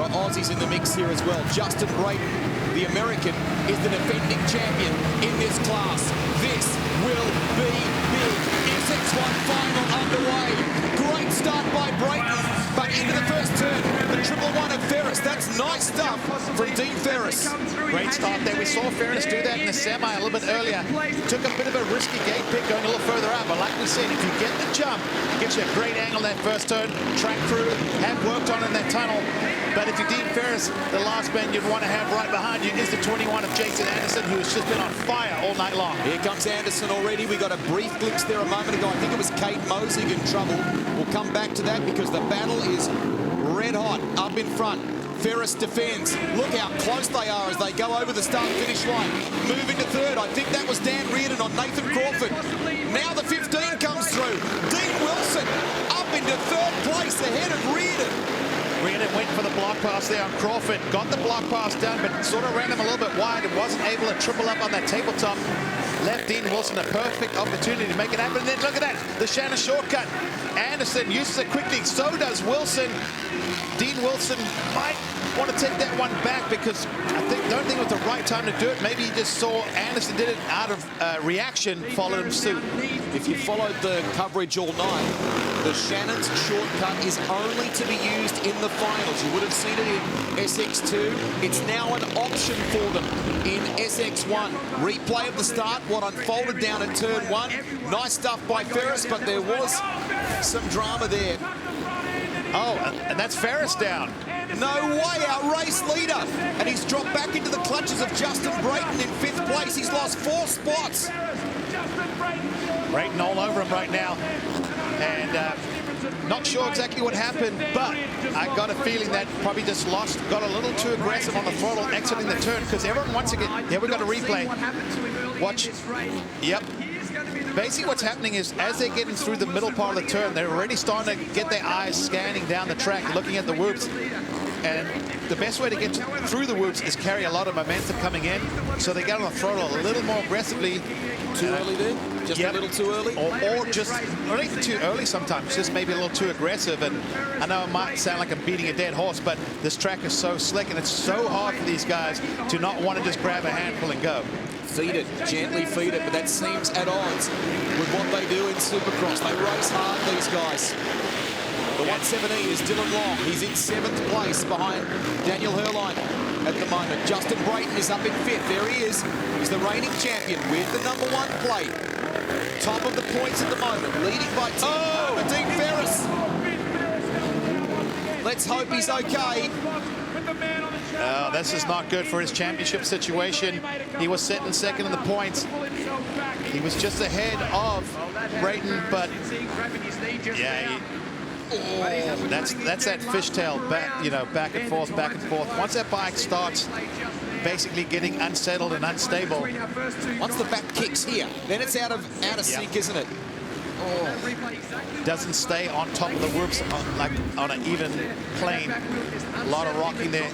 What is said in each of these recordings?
are Aussies in the mix here as well. Justin Brayton, the American, is the defending champion in this class. This will be big. SX1 final underway. Great start by Brayton, but into the first turn, the 111 of Ferris. That's nice stuff from Dean Ferris. Great start there. We saw Ferris do that in the semi a little bit earlier. Took a bit of a risky gate pick going a little further out, but like we said, if you get the jump, it gives you a great angle that first turn. Track crew have worked on in that tunnel, but if you Dean Ferris, the last man you'd want to have right behind you is the 21 of Jason Anderson, who has just been on fire all night long. Here comes Anderson already. We got a brief glimpse there a moment ago. I think it was Kate Mosig in trouble. We'll come back to that because the battle is red hot up in front. Ferris defends. Look how close they are as they go over the start-finish line. Moving to third. I think that was Dan Reardon on Nathan Crawford. Now the 15 comes through. Dean Wilson up into third place ahead of Reardon. Brayton went for the block pass there on Crawford. Got the block pass done, but sort of ran him a little bit wide and wasn't able to triple up on that tabletop. Left Dean Wilson a perfect opportunity to make it happen. And then look at that, the Shannon shortcut. Anderson uses it quickly, so does Wilson. Dean Wilson might want to take that one back because don't think it was the right time to do it. Maybe he just saw Anderson did it out of reaction, followed him suit. If you followed the coverage all night, the Shannon's shortcut is only to be used in the finals. You would have seen it in SX2. It's now an option for them in SX1. Replay of the start, what unfolded down in turn one. Nice stuff by Ferris, but there was some drama there. Oh, and that's Ferris down. No way, our race leader. And he's dropped back into the clutches of Justin Brayton in 5th place. He's lost 4 spots. Brayton all over him right now. And not sure exactly what happened, but I got a feeling that probably just got a little too aggressive on the throttle exiting the turn, because everyone wants to get, here we got a replay. Watch, yep. Basically what's happening is as they're getting through the middle part of the turn, they're already starting to get their eyes scanning down the track, looking at the whoops. And the best way to get through the whoops is carry a lot of momentum coming in. So they get on the throttle a little more aggressively. Too early there? Just a little too early? Or just not even too early sometimes, just maybe a little too aggressive. And I know it might sound like I'm beating a dead horse, but this track is so slick and it's so hard for these guys to not want to just grab a handful and go. Feed it, gently feed it, but that seems at odds with what they do in Supercross. They race hard, these guys. The 117 is Dylan Long. He's in 7th place behind Daniel Herline at the moment. Justin Brayton is up in 5th. There he is. He's the reigning champion with the #1 plate. Top of the points at the moment, leading by 10 over Dean Ferris. Let's hope he's okay. This is not good for his championship situation. He was sitting second in the points. He was just ahead of Brayton, but yeah, that's that fishtail back and forth, back and forth. Once that bike starts basically getting unsettled and unstable, once the back kicks here, then it's out of sync, isn't it? Doesn't stay on top of the whoops like on an even plane. A lot of rocking there.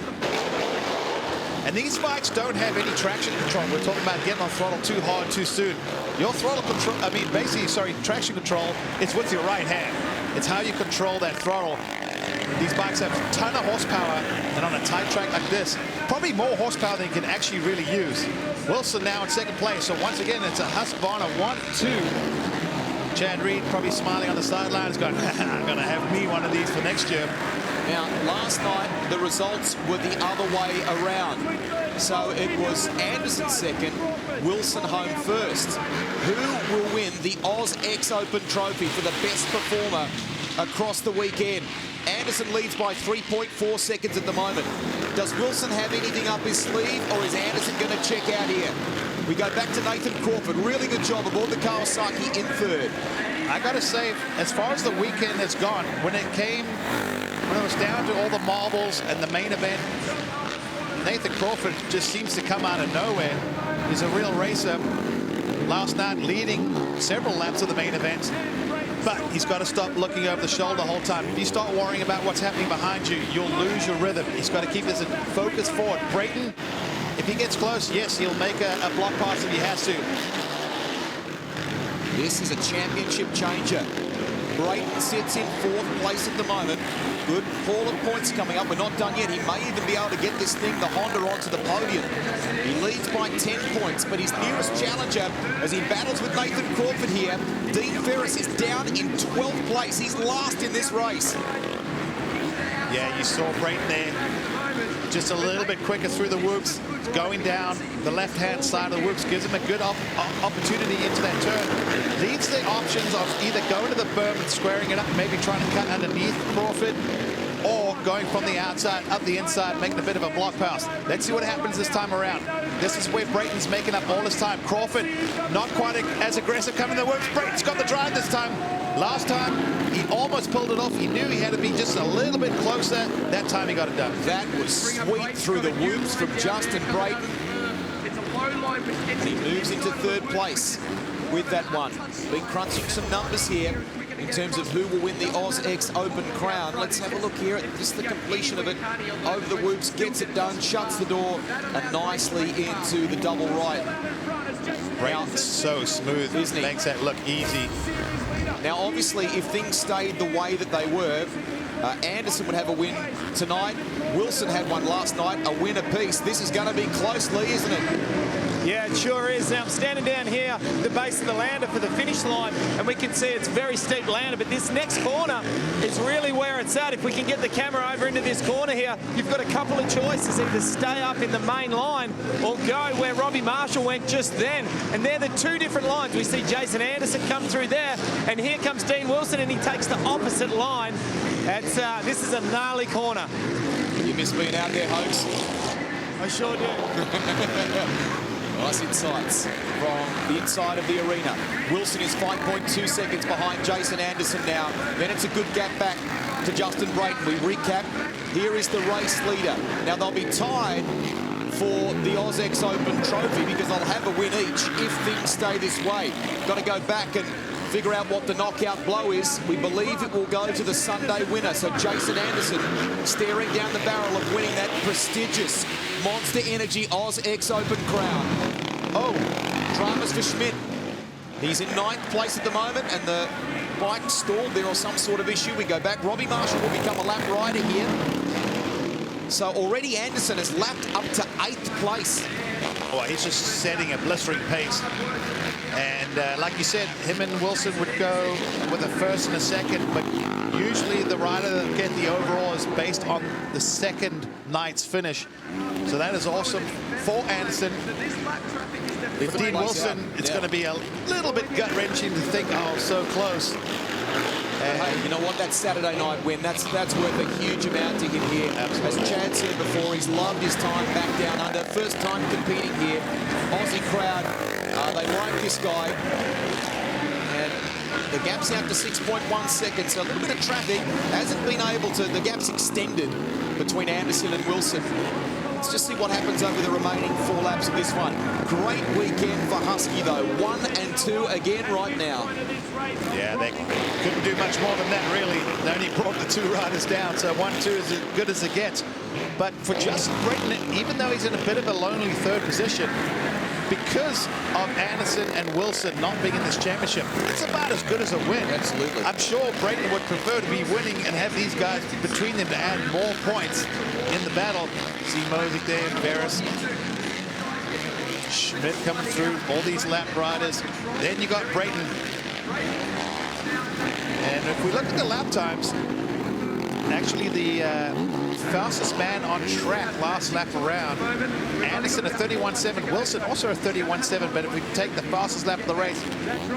And these bikes don't have any traction control. We're talking about getting on throttle too hard too soon. Your throttle control, traction control is with your right hand. It's how you control that throttle. These bikes have a ton of horsepower, and on a tight track like this, probably more horsepower than you can actually really use. Wilson now in 2nd place, so once again, it's a Husqvarna 1-2. Chad Reed probably smiling on the sidelines, going, I'm going to have me one of these for next year. Now, last night, the results were the other way around. So it was Anderson 2nd, Wilson home 1st. Who will win the AUS X Open trophy for the best performer across the weekend? Anderson leads by 3.4 seconds at the moment. Does Wilson have anything up his sleeve, or is Anderson going to check out here? We go back to Nathan Crawford. Really good job aboard the Kawasaki in 3rd. I got to say, as far as the weekend has gone, when it was down to all the marbles and the main event, Nathan Crawford just seems to come out of nowhere. He's a real racer. Last night leading several laps of the main event, but he's got to stop looking over the shoulder the whole time. If you start worrying about what's happening behind you, you'll lose your rhythm. He's got to keep his focus forward. Brayton, if he gets close, yes, he'll make a block pass if he has to. This is a championship changer. Brayton sits in 4th place at the moment. Good haul of points coming up. We're not done yet. He may even be able to get this thing, the Honda, onto the podium. He leads by 10 points, but his nearest challenger, as he battles with Nathan Crawford here, Dean Ferris, is down in 12th place. He's last in this race. Yeah, you saw Brayton there. Just a little bit quicker through the whoops, going down the left-hand side of the whoops, gives him a good opportunity into that turn. Leaves the options of either going to the berm and squaring it up, maybe trying to cut underneath Crawford, or going from the outside up the inside, making a bit of a block pass. Let's see what happens this time around. This is where Brayton's making up all his time. Crawford not quite as aggressive coming to the whoops. Brayton's got the drive this time. Last time, he almost pulled it off. He knew he had to be just a little bit closer. That time he got it done. That was sweet through the whoops from Justin Brayton. And he moves into 3rd place with that one. Been crunching some numbers here in terms of who will win the AUS X Open crown. Let's have a look here at just the completion of it. Over the whoops, gets it done, shuts the door, and nicely into the double right. Brayton's so smooth, isn't he? Makes that look easy. Now, obviously, if things stayed the way that they were, Anderson would have a win tonight. Wilson had one last night, a win apiece. This is going to be close, Lee, isn't it? Yeah, it sure is. Now I'm standing down here, the base of the lander for the finish line, and we can see it's very steep lander, but this next corner is really where it's at. If we can get the camera over into this corner here, you've got a couple of choices, either stay up in the main line or go where Robbie Marshall went just then. And they're the two different lines. We see Jason Anderson come through there, and here comes Dean Wilson, and he takes the opposite line. This is a gnarly corner. You miss being out there, Hoax. I sure do. Nice insights from the inside of the arena. Wilson is 5.2 seconds behind Jason Anderson now. Then it's a good gap back to Justin Brayton. We recap. Here is the race leader. Now they'll be tied for the AUS X Open trophy because they'll have a win each if things stay this way. Got to go back and figure out what the knockout blow is. We believe it will go to the Sunday winner. So Jason Anderson staring down the barrel of winning that prestigious Monster Energy AUS X Open crown. Oh, dramas for Schmidt. He's in 9th place at the moment, and the bike stalled there or some sort of issue. We go back. Robbie Marshall will become a lap rider here. So already Anderson has lapped up to 8th place. Oh, he's just setting a blistering pace. And like you said, him and Wilson would go with a 1st and a 2nd, but usually the rider that get the overall is based on the 2nd night's finish. So that is awesome for Anderson. If Dean Wilson, it's going to be a little bit gut-wrenching to think, oh, so close. And hey, you know what? That Saturday night win, that's worth a huge amount to him here. Absolutely. As Chad said before, he's loved his time back down under. First time competing here. Aussie crowd, they like this guy. And the gap's out to 6.1 seconds. So a little bit of traffic. Hasn't been able to, the gap's extended between Anderson and Wilson. Let's just see what happens over the remaining 4 laps of this one. Great weekend for Husky, though. 1 and 2 again right now. Yeah, they couldn't do much more than that, really. They only brought the 2 riders down, so 1-2 is as good as it gets. But for Justin Brayton, even though he's in a bit of a lonely 3rd position, because of Anderson and Wilson not being in this championship, it's about as good as a win. Absolutely. I'm sure Brayton would prefer to be winning and have these guys between them to add more points in the battle. See Mosey there, Ferris, Schmidt coming through, all these lap riders. Then you got Brayton. And if we look at the lap times, actually the fastest man on track last lap around, Anderson a 31.7, Wilson also a 31.7, but if we take the fastest lap of the race,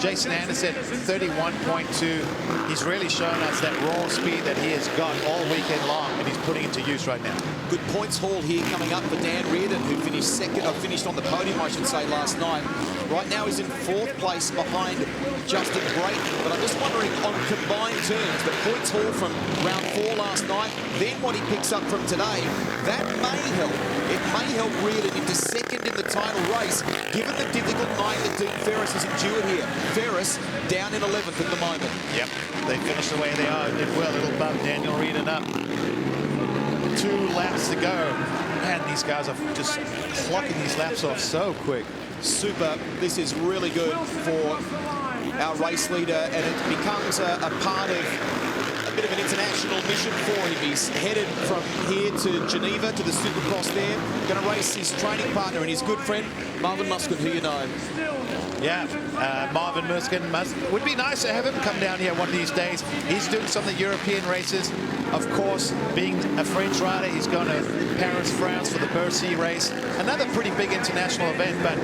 Jason Anderson 31.2. He's really shown us that raw speed that he has got all weekend long, and he's putting it to use right now. Good points haul here coming up for Dan Reardon, who finished second, or finished on the podium, I should say, last night. Right now he's in 4th place behind Justin Brayton, but I'm just wondering on combined terms, the points haul from round 4 last night, then what he picks up from today, that may help. It may help Reardon into 2nd in the title race, given the difficult night that Dean Ferris has endured here. Ferris down in 11th at the moment. Yep, they finished the way they are. Did well. It'll bump Daniel Reardon up. 2 laps to go. Man, these guys are just clocking these laps off so quick. Super. This is really good for our race leader, and it becomes a part of a bit of an international mission for him. He's headed from here to Geneva to the Supercross there. Going to race his training partner and his good friend, Marvin Musquin, who you know. Yeah, Marvin Musquin. Would be nice to have him come down here one of these days. He's doing some of the European races. Of course, being a French rider, he's going to Paris, France for the Bercy race. Another pretty big international event, but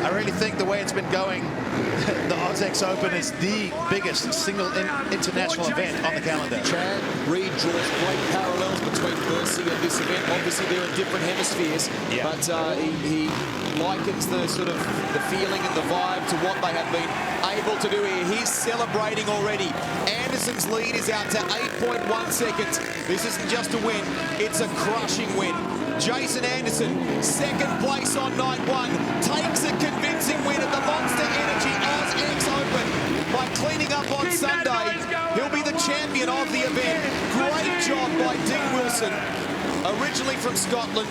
I really think the way it's been going, the AUS X Open is the biggest single international event on the calendar. Chad Reed draws great parallels between Bercy and this event. Obviously, they're in different hemispheres, but he likens the sort of the feeling and the vibe to what they have been able to do here. He's celebrating already. Anderson's lead is out to 8.1 seconds. This isn't just a win, it's a crushing win. Jason Anderson, second place on night one, takes a convincing win at the Monster Energy AUS X Open by cleaning up on Sunday. He'll be the champion of the event. Great job by Dean Wilson, originally from Scotland.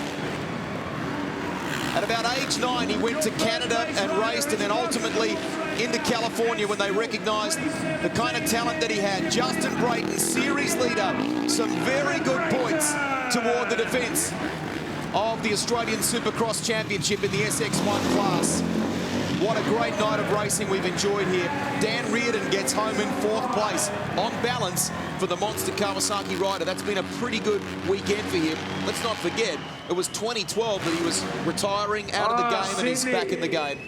At about age 9, he went to Canada and raced, and then ultimately into California when they recognised the kind of talent that he had. Justin Brayton, series leader, some very good points toward the defence of the Australian Supercross Championship in the SX1 class. What a great night of racing we've enjoyed here. Dan Reardon gets home in 4th place. On balance for the Monster Kawasaki rider. That's been a pretty good weekend for him. Let's not forget, it was 2012 that he was retiring out of the game, and he's back in the game.